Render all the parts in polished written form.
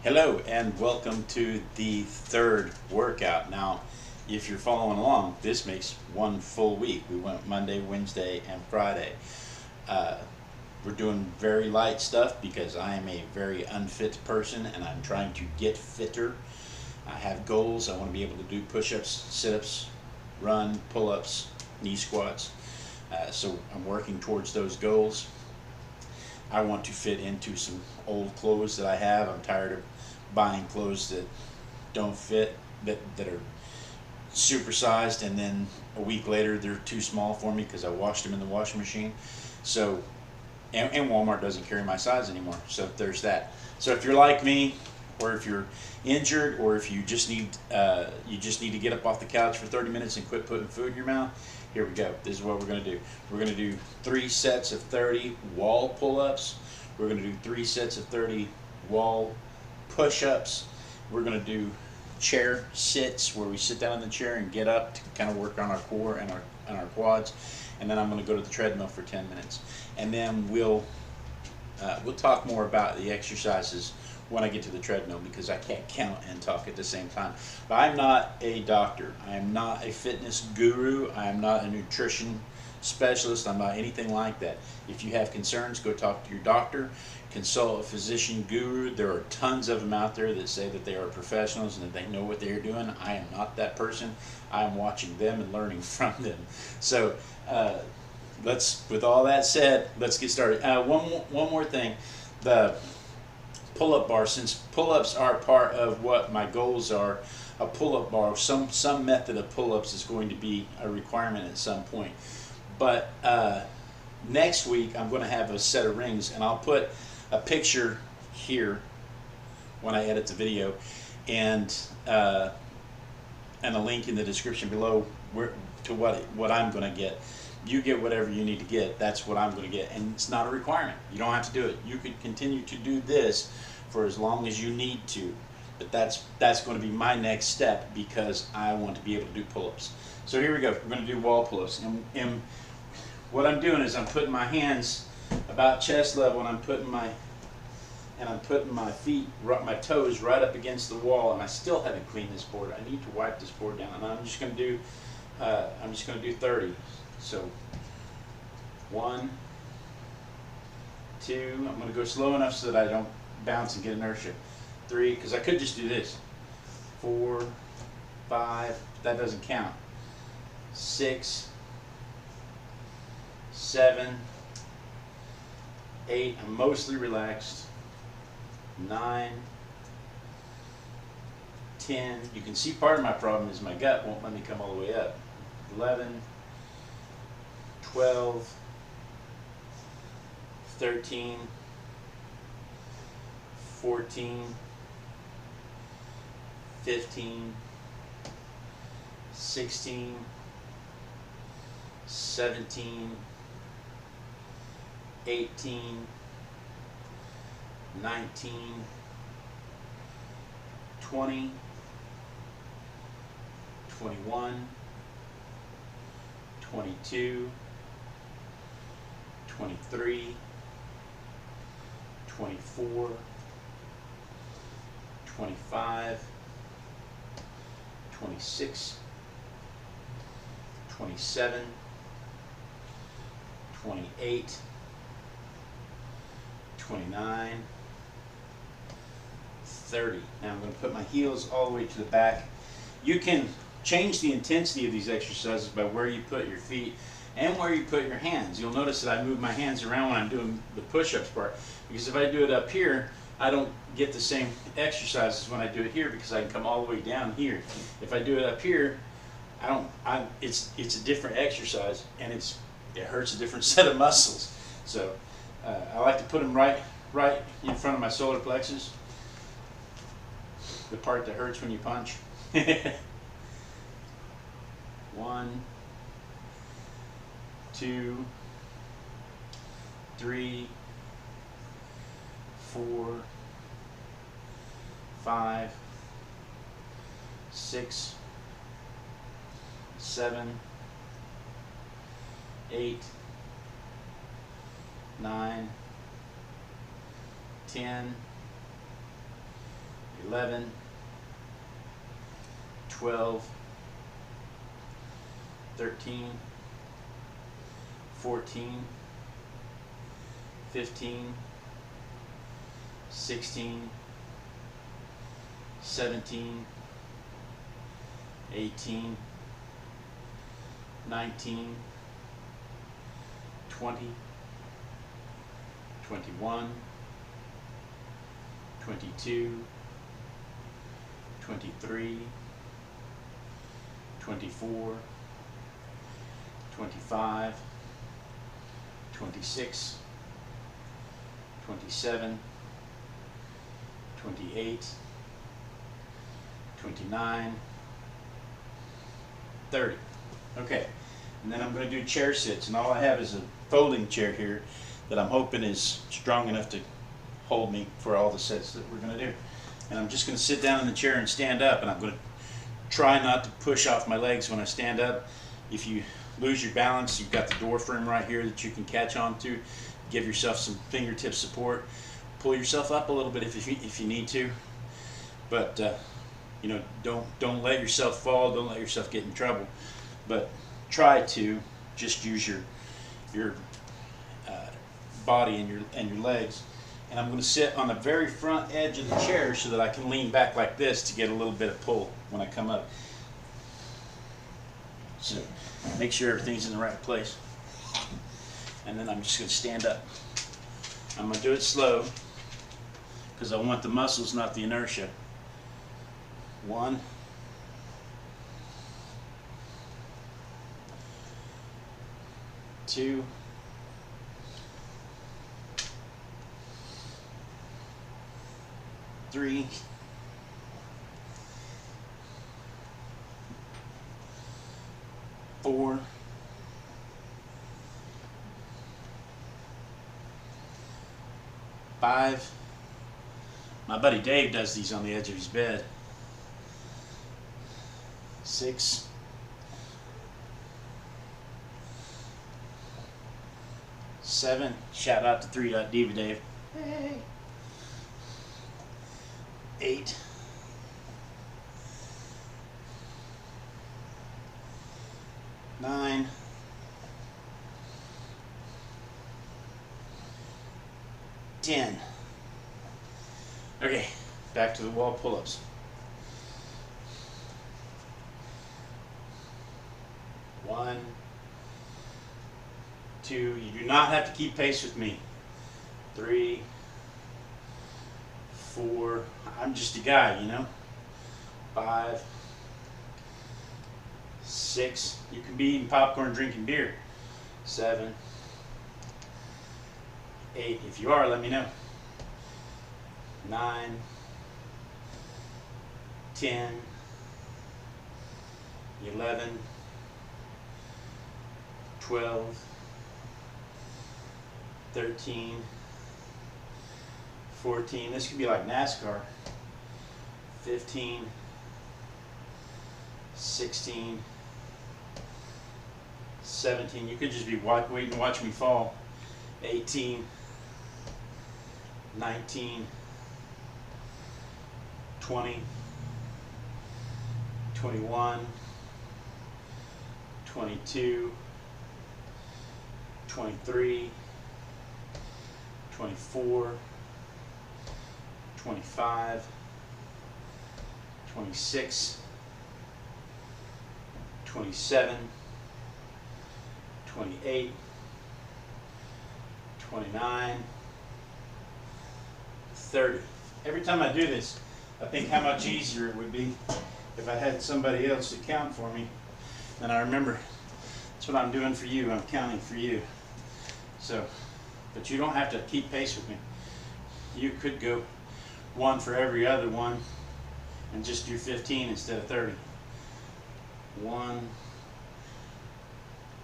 Hello and welcome to the third workout. Now, if you're following along, this makes one full week. We went Monday, Wednesday, and Friday. Uh, we're doing very light stuff because I am a very unfit person and I'm trying to get fitter. I have goals. I want to be able to do push-ups, sit-ups, run, pull-ups, knee squats. So I'm working towards those goals. I want to fit into some old clothes that I have. I'm tired of buying clothes that don't fit, that are supersized, and then a week later they're too small for me because I washed them in the washing machine. So, and Walmart doesn't carry my size anymore. So there's that. So if you're like me, or if you're injured, or if you just need to get up off the couch for 30 minutes and quit putting food in your mouth, here we go. This is what we're going to do. We're going to do 3 sets of 30 wall pull-ups. We're going to do 3 sets of 30 wall push-ups. We're going to do chair sits where we sit down in the chair and get up to kind of work on our core and our quads. And then I'm going to go to the treadmill for 10 minutes. And then we'll talk more about the exercises when I get to the treadmill because I can't count and talk at the same time. But I'm not a doctor. I am not a fitness guru. I am not a nutrition specialist. I'm not anything like that. If you have concerns, go talk to your doctor. Consult a physician guru. There are tons of them out there that say that they are professionals and that they know what they're doing. I am not that person. I am watching them and learning from them. So with all that said, let's get started. One more thing. The pull-up bar, since pull-ups are part of what my goals are, a pull-up bar, some method of pull-ups is going to be a requirement at some point. But next week I'm going to have a set of rings, and I'll put a picture here when I edit the video, and a link in the description below to what I'm going to get. You get whatever you need to get. That's what I'm going to get, and it's not a requirement. You don't have to do it. You can continue to do this for as long as you need to, but that's going to be my next step because I want to be able to do pull-ups. So here we go. We're going to do wall pull-ups, and what I'm doing is I'm putting my hands about chest level, and I'm putting my feet, my toes right up against the wall, and I still haven't cleaned this board. I need to wipe this board down, and I'm just going to do 30. So 1, 2. I'm going to go slow enough so that I don't bounce and get inertia. 3, because I could just do this. 4, 5. That doesn't count. 6, 7, 8. I'm mostly relaxed. 9, 10. You can see part of my problem is my gut won't let me come all the way up. 11, 12, 13, 14, 15, 16, 17, 18, 19, 20, 21, 22, 23, 24, 25, 26, 27, 28, 29, 30. Now I'm going to put my heels all the way to the back. You can change the intensity of these exercises by where you put your feet and where you put your hands. You'll notice that I move my hands around when I'm doing the push-ups part, because if I do it up here, I don't get the same exercises when I do it here because I can come all the way down here. If I do it up here, it's a different exercise, and it hurts a different set of muscles. So I like to put them right in front of my solar plexus, the part that hurts when you punch. 1, 2, 3, 4, 5, 6, 7, 8, 9, 10, 11, 12, 13, 14, 15, 16, 17, 18, 19, 20, 21, 22, 23, 24, 25, 26, 27, 28, 29, 30. Okay, and then I'm going to do chair sits, and all I have is a folding chair here that I'm hoping is strong enough to hold me for all the sets that we're going to do. And I'm just going to sit down in the chair and stand up, and I'm going to try not to push off my legs when I stand up. If you lose your balance, you've got the door frame right here that you can catch on to. Give yourself some fingertip support. Pull yourself up a little bit if you need to, but you know, don't let yourself fall. Don't let yourself get in trouble. But try to just use your body and your legs. And I'm going to sit on the very front edge of the chair so that I can lean back like this to get a little bit of pull when I come up. So make sure everything's in the right place. And then I'm just going to stand up. I'm going to do it slow because I want the muscles, not the inertia. 1, 2, 3, 4, 5. My buddy Dave does these on the edge of his bed. 6, 7. Shout out to 3.Diva Dave. Hey. 8, 9, 10. Okay, back to the wall pull-ups. 1, 2. You do not have to keep pace with me. 3, 4. I'm just a guy, you know. 5, 6. You can be eating popcorn, drinking beer. 7, 8. If you are, let me know. 9, 10, 11, 12, 13, 14. This could be like NASCAR. 15, 16, 17. You could just be waiting to watch me fall. 18, 19, 20, 21, 22, 23, 24, 25, 26, 27, 28, 29, 30. Every time I do this, I think how much easier it would be if I had somebody else to count for me. And I remember, that's what I'm doing for you. I'm counting for you. So, but you don't have to keep pace with me. You could go 1 for every other one and just do 15 instead of 30. 1,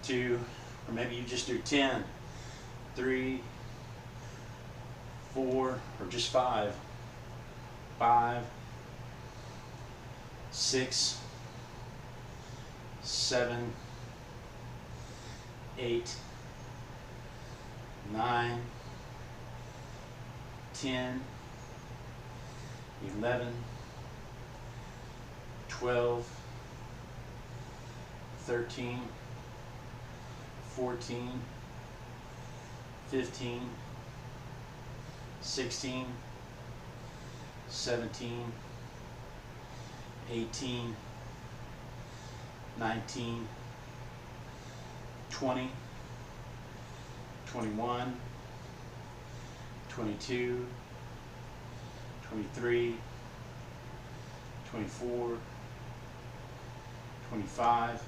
2, or maybe you just do 10, 3, 4, or just 5, 5, 6, 7, 8, 9, 10, 11, 12, 13, 14, 15, 16, 17, 18, 19, 20, 21, 22, 23, 24, 25,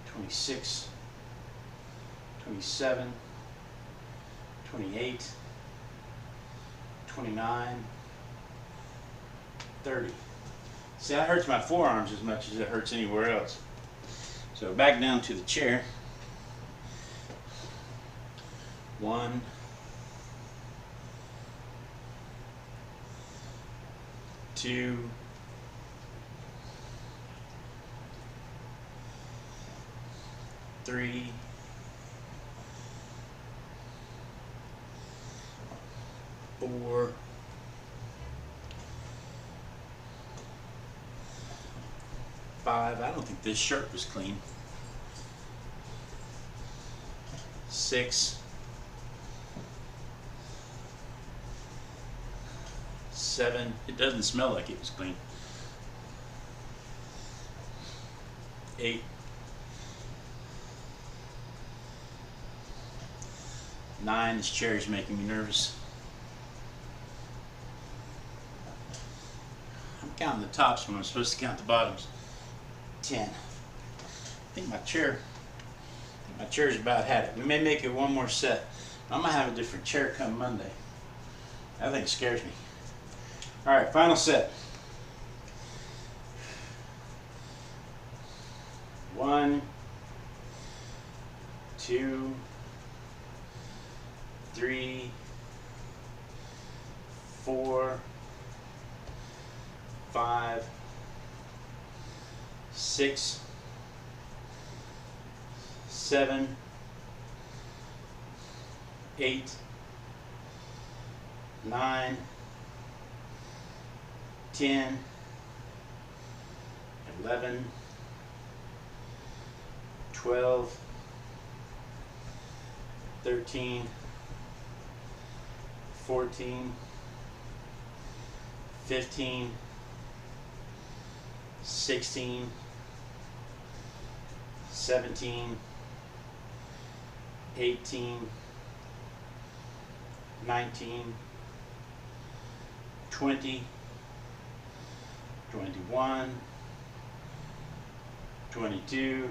26, 27, 28, 29, 30. See, that hurts my forearms as much as it hurts anywhere else. So back down to the chair. 1, 2, 3, 4, 5. I don't think this shirt was clean. 6, 7. It doesn't smell like it was clean. 8, 9. This chair is making me nervous. I'm counting the tops when I'm supposed to count the bottoms. 10. I think my chair's about had it. We may make it one more set. I might have a different chair come Monday. That thing scares me. All right, final set. 1, 2, 3, 4, 5, 6, 7, 8, 9, 10, 11, 12, 13, 14, 15, 16, 17, 18, 19, 20, 21, 22,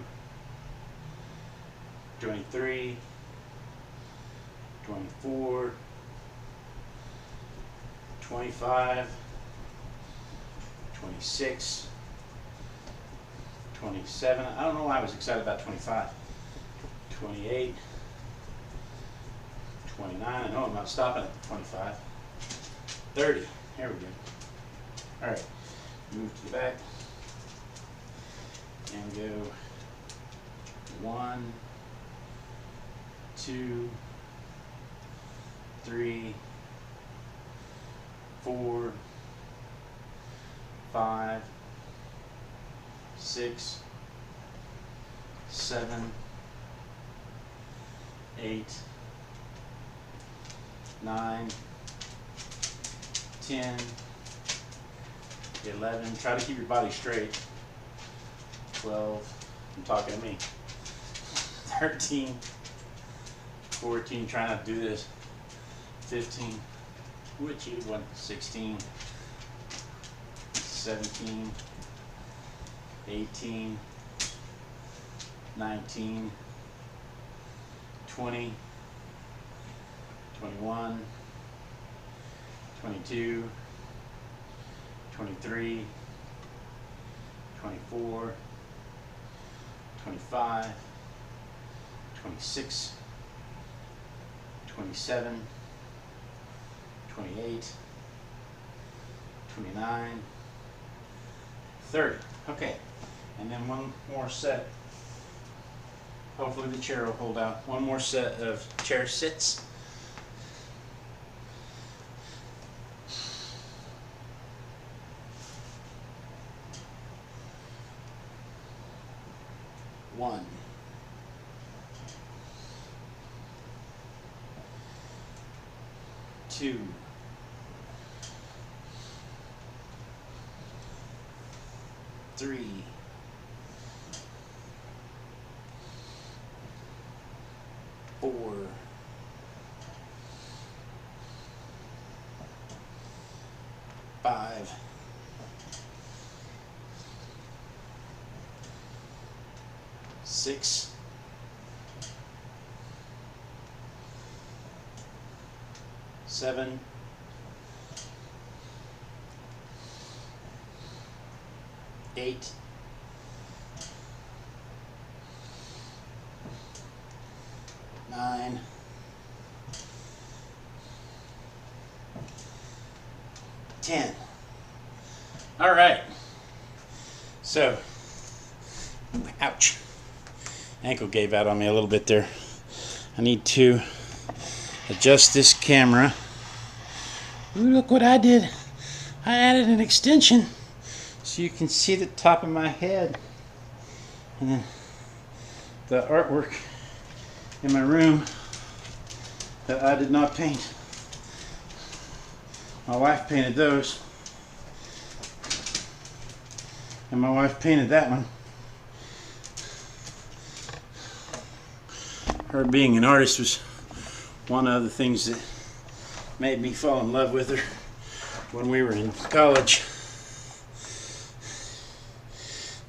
23, 24, 25, 26, 27. I don't know why I was excited about 25. 28, 29. I know I'm not stopping at 25. 30. There we go. All right. Move to the back and go 1, 2, 3, 4, 5, 6, 7, 8, 9, 10, 11. Try to keep your body straight. 12. I'm talking to me. 13, 14. Try not to do this. 15. Which you want? 16, 17, 18, 19, 20, 21, 22, 23, 24, 25, 26, 27, 28, 29, 30. Okay, and then one more set. Hopefully the chair will hold out. One more set of chair sits. 1, 2, 3, 4, 5, 6, 7, 8, 9, 10. All right. So, ouch. Ankle gave out on me a little bit there. I need to adjust this camera. Ooh, look what I did. I added an extension so you can see the top of my head. And then the artwork in my room that I did not paint. My wife painted those. And my wife painted that one. Her being an artist was one of the things that made me fall in love with her when we were in college.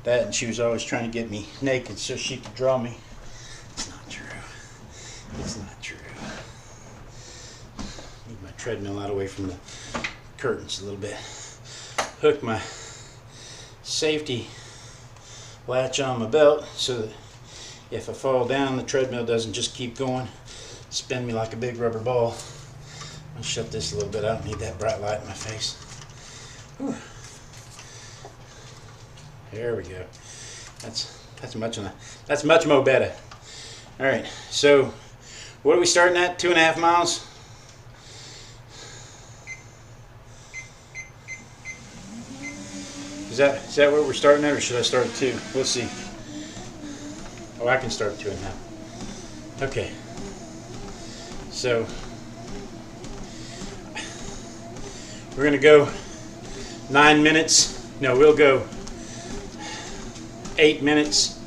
That, and she was always trying to get me naked so she could draw me. It's not true. It's not true. Move my treadmill out away from the curtains a little bit. Hook my safety latch on my belt so that if I fall down, the treadmill doesn't just keep going, spin me like a big rubber ball. I'll shut this a little bit. I don't need that bright light in my face. Whew. There we go. That's much more better. All right. So, what are we starting at? 2.5 miles. Is that where we're starting at, or should I start at 2? Let's see. Oh, I can start at 2.5. Okay. So we're gonna go 9 minutes. No, we'll go 8 minutes.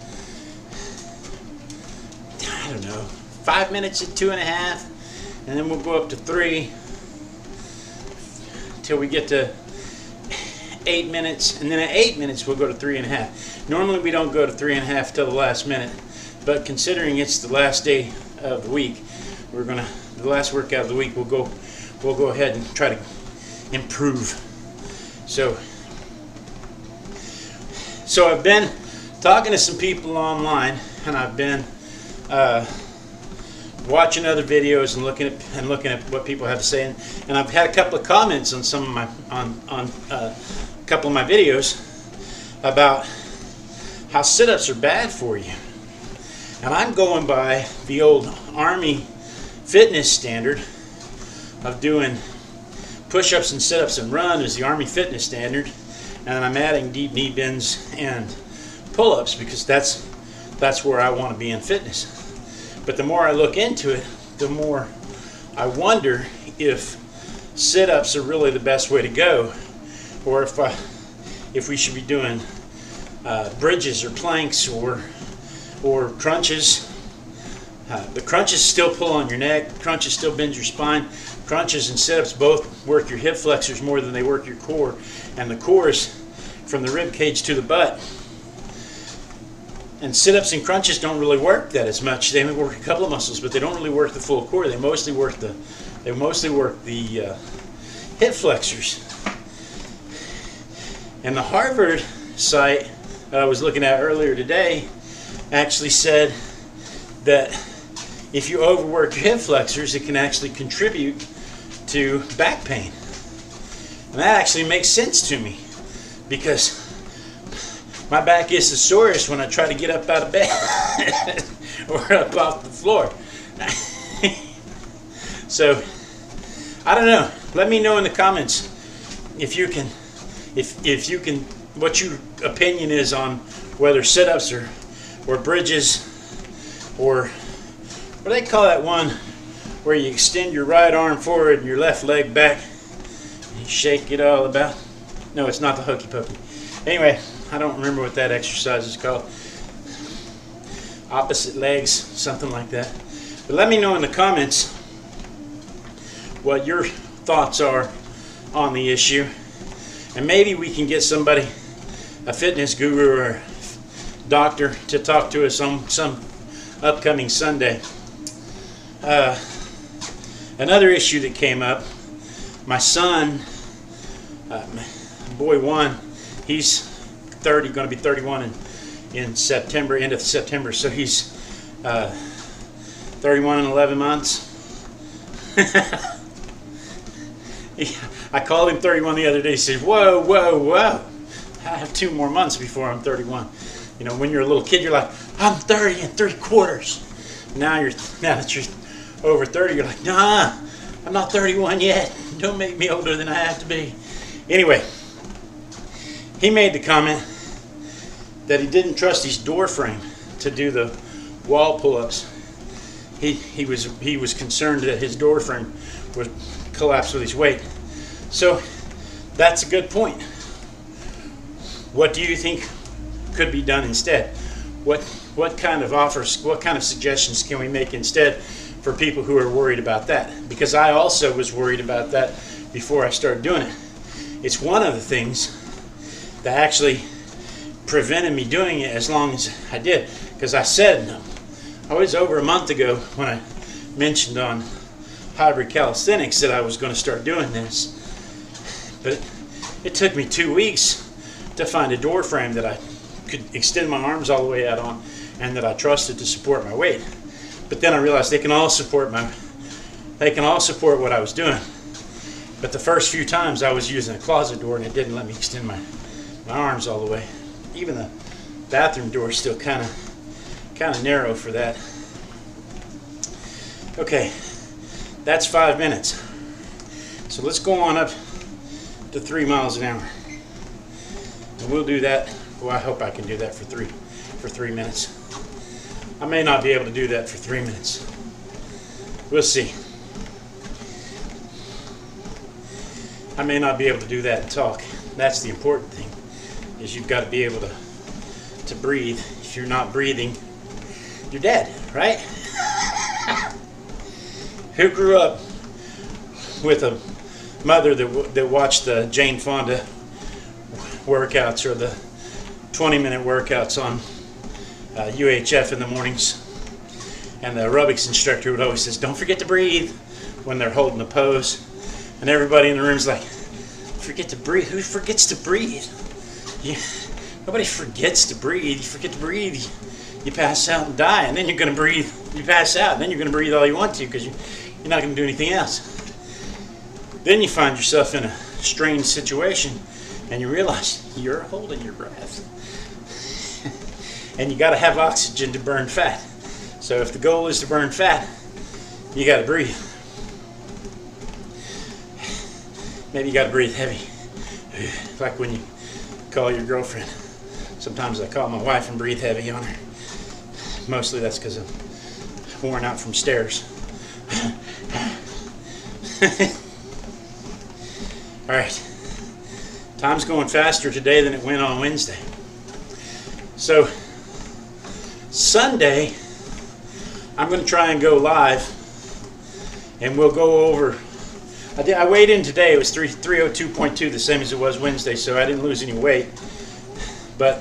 I don't know. 5 minutes at 2.5, and then we'll go up to 3 till we get to 8 minutes, and then at 8 minutes we'll go to 3.5. Normally we don't go to 3.5 till the last minute, but considering it's the last day of the week, the last workout of the week, we'll go ahead and try to improve. So I've been talking to some people online, and I've been watching other videos and looking at what people have to say, and I've had a couple of comments on some of my on a couple of my videos about how sit-ups are bad for you. And I'm going by the old Army fitness standard of doing push-ups and sit-ups and run is the Army fitness standard, and I'm adding deep knee bends and pull-ups because that's where I want to be in fitness. But the more I look into it, the more I wonder if sit-ups are really the best way to go, or if we should be doing bridges or planks or crunches. The crunches still pull on your neck. Crunches still bend your spine. Crunches and sit-ups both work your hip flexors more than they work your core. And the core is from the rib cage to the butt. And sit-ups and crunches don't really work that as much. They may work a couple of muscles, but they don't really work the full core. They mostly work the hip flexors. And the Harvard site that I was looking at earlier today actually said that if you overwork your hip flexors, it can actually contribute to back pain. And that actually makes sense to me because my back is the sorest when I try to get up out of bed or up off the floor. So, I don't know. Let me know in the comments if you can, what your opinion is on whether sit-ups are or bridges, or what do they call that one where you extend your right arm forward and your left leg back and you shake it all about? No, it's not the hokey pokey. Anyway, I don't remember what that exercise is called. Opposite legs, something like that. But let me know in the comments what your thoughts are on the issue, and maybe we can get somebody, a fitness guru or doctor, to talk to us on some upcoming Sunday. Another issue that came up, my son, boy one, he's 30, going to be 31 in September, end of September, so he's 31 and 11 months. I called him 31 the other day. He said, whoa, whoa, whoa, I have 2 more months before I'm 31. You know, when you're a little kid, you're like, I'm 30 and 3/4. Now that you're over 30, you're like, nah, I'm not 31 yet. Don't make me older than I have to be. Anyway, he made the comment that he didn't trust his door frame to do the wall pull-ups. He was concerned that his door frame would collapse with his weight. So that's a good point. What do you think could be done instead? What kind of offers, what kind of suggestions can we make instead for people who are worried about that? Because I also was worried about that before I started doing it. It's one of the things that actually prevented me doing it as long as I did. Because I said, I was over a month ago when I mentioned on Hybrid Calisthenics that I was going to start doing this. But it took me 2 weeks to find a door frame that I could extend my arms all the way out on and that I trusted to support my weight. But then I realized they can all support what I was doing. But the first few times I was using a closet door and it didn't let me extend my arms all the way. Even the bathroom door is still kind of narrow for that. Okay, that's 5 minutes. So let's go on up to 3 miles an hour. And we'll do that. Well, I hope I can do that for 3 minutes. I may not be able to do that for 3 minutes. We'll see. I may not be able to do that and talk. That's the important thing, is you've got to be able to breathe. If you're not breathing, you're dead, right? Who grew up with a mother that watched the Jane Fonda workouts or the 20-minute workouts on UHF in the mornings, and the aerobics instructor would always say, don't forget to breathe when they're holding the pose, and everybody in the room's like, forget to breathe? Who forgets to breathe? Nobody forgets to breathe. You forget to breathe, you pass out and die, and then you're going to breathe. You pass out, and then you're going to breathe all you want to because you're not going to do anything else. Then you find yourself in a strange situation, and you realize you're holding your breath. And you got to have oxygen to burn fat. So if the goal is to burn fat, you got to breathe. Maybe you got to breathe heavy. Like when you call your girlfriend. Sometimes I call my wife and breathe heavy on her. Mostly that's because I'm worn out from stairs. All right. Time's going faster today than it went on Wednesday. So Sunday, I'm going to try and go live, and we'll go over. I weighed in today. It was 302.2, the same as it was Wednesday, so I didn't lose any weight. But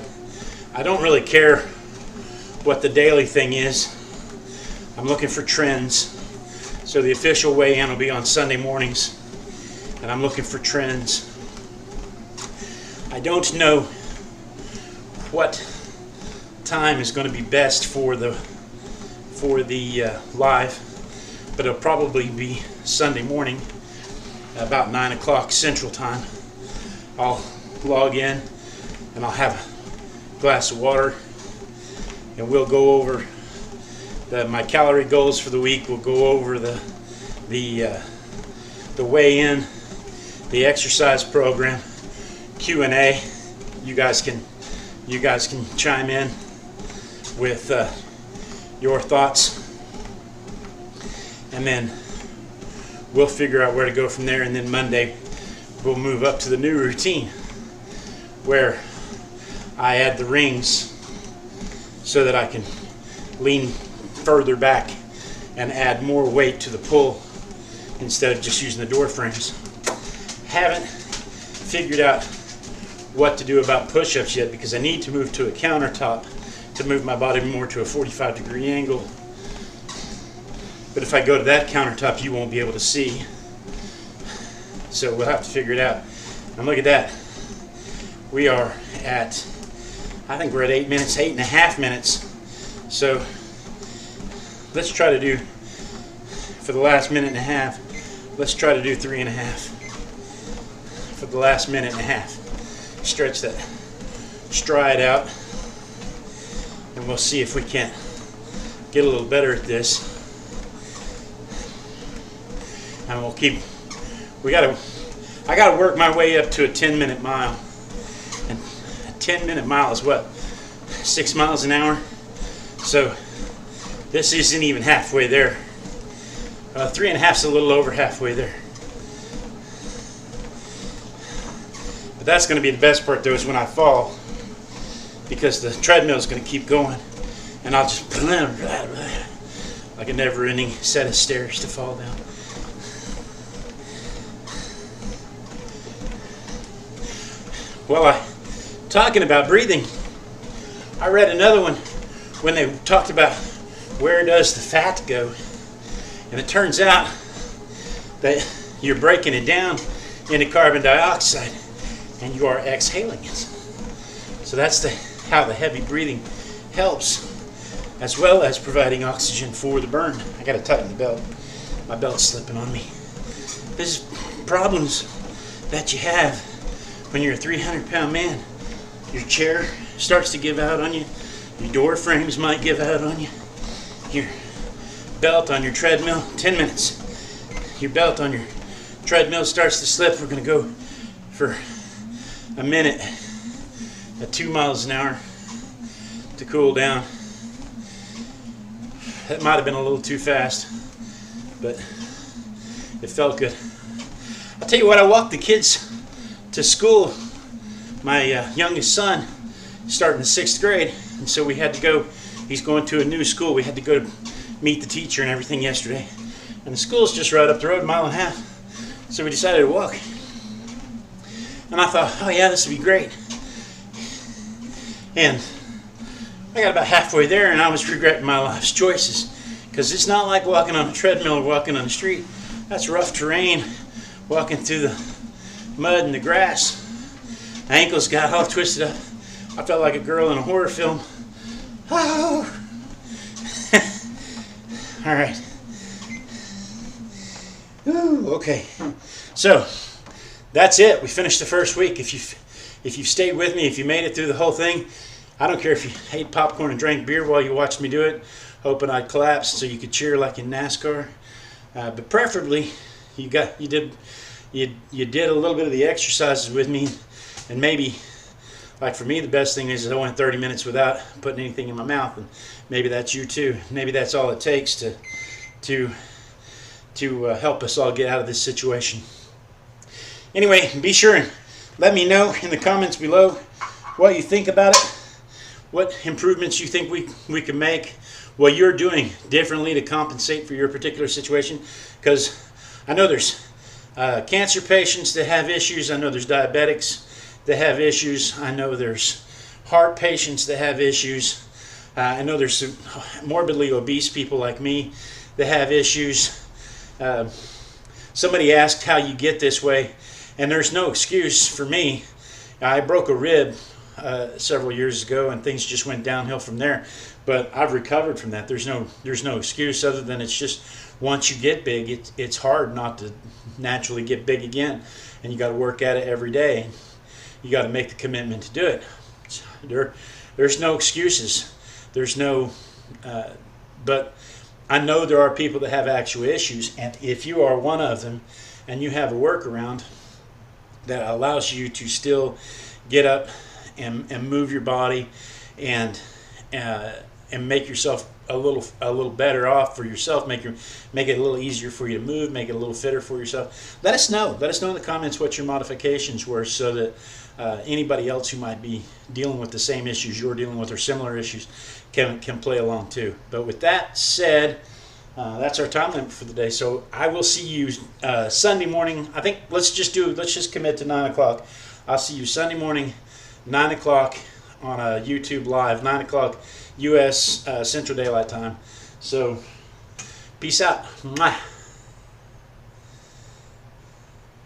I don't really care what the daily thing is. I'm looking for trends. So the official weigh-in will be on Sunday mornings, and I'm looking for trends. I don't know what time is going to be best for the live, but it'll probably be Sunday morning, about 9 o'clock Central Time. I'll log in and I'll have a glass of water, and we'll go over my calorie goals for the week. We'll go over the weigh-in, the exercise program, Q&A. You guys can chime in with your thoughts, and then we'll figure out where to go from there. And then Monday we'll move up to the new routine where I add the rings so that I can lean further back and add more weight to the pull instead of just using the door frames. Haven't figured out what to do about push-ups yet because I need to move to a countertop to move my body more to a 45-degree angle. But if I go to that countertop, you won't be able to see. So we'll have to figure it out. And look at that. We are at, I think we're at 8 minutes, 8.5 minutes. So let's try to do, for the last minute and a half, let's try to do 3.5 for the last minute and a half. Stretch that stride out, and we'll see if we can't get a little better at this. And we'll keep, I gotta work my way up to a 10-minute mile. And a 10-minute mile is what? 6 miles an hour? So this isn't even halfway there. 3.5 is a little over halfway there. But that's going to be the best part though, is when I fall, because the treadmill is going to keep going, and I'll just like a never-ending set of stairs to fall down. Well, talking about breathing, I read another one when they talked about where does the fat go, and it turns out that you're breaking it down into carbon dioxide and you are exhaling it. So that's how the heavy breathing helps, as well as providing oxygen for the burn. I gotta tighten the belt. My belt's slipping on me. There's problems that you have when you're a 300-pound man. Your chair starts to give out on you. Your door frames might give out on you. Your belt on your treadmill, 10 minutes. Your belt on your treadmill starts to slip. We're going to go for a minute at 2 miles an hour to cool down. That might have been a little too fast, but it felt good. I'll tell you what, I walked the kids to school. My youngest son starting the 6th grade, and so we had to go. He's going to a new school. We had to go to meet the teacher and everything yesterday, and the school's just right up the road, 1.5 miles. So we decided to walk, and I thought, oh yeah, this would be great. And I got about halfway there, and I was regretting my life's choices, because it's not like walking on a treadmill or walking on the street. That's rough terrain, walking through the mud and the grass. My ankles got all twisted up. I felt like a girl in a horror film. Oh. All right. Ooh, okay. So that's it. We finished the first week. If you've stayed with me, if you made it through the whole thing, I don't care if you ate popcorn and drank beer while you watched me do it, hoping I'd collapse so you could cheer like in NASCAR. But preferably, you did a little bit of the exercises with me, and maybe, like for me, the best thing is I went 30 minutes without putting anything in my mouth, and maybe that's you too. Maybe that's all it takes to help us all get out of this situation. Anyway, be sure and let me know in the comments below what you think about it, what improvements you think we can make, what you're doing differently to compensate for your particular situation, because I know there's cancer patients that have issues. I know there's diabetics that have issues. I know there's heart patients that have issues. I know there's some morbidly obese people like me that have issues. Somebody asked how you get this way, and there's no excuse for me. I broke a rib several years ago, and things just went downhill from there. But I've recovered from that. There's no excuse other than it's just once you get big, it's hard not to naturally get big again, and you got to work at it every day. You got to make the commitment to do it. There's no excuses. There's no, but I know there are people that have actual issues, and if you are one of them, and you have a workaround that allows you to still get up and move your body and and make yourself a little better off for yourself, make it a little easier for you to move, make it a little fitter for yourself, let us know. Let us know in the comments what your modifications were, so that anybody else who might be dealing with the same issues you're dealing with or similar issues can play along too. But with that said, that's our time limit for the day. So I will see you Sunday morning. I think let's just commit to 9 o'clock. I'll see you Sunday morning, 9 o'clock on YouTube Live, 9 o'clock U.S. Central Daylight Time. So peace out. Mwah.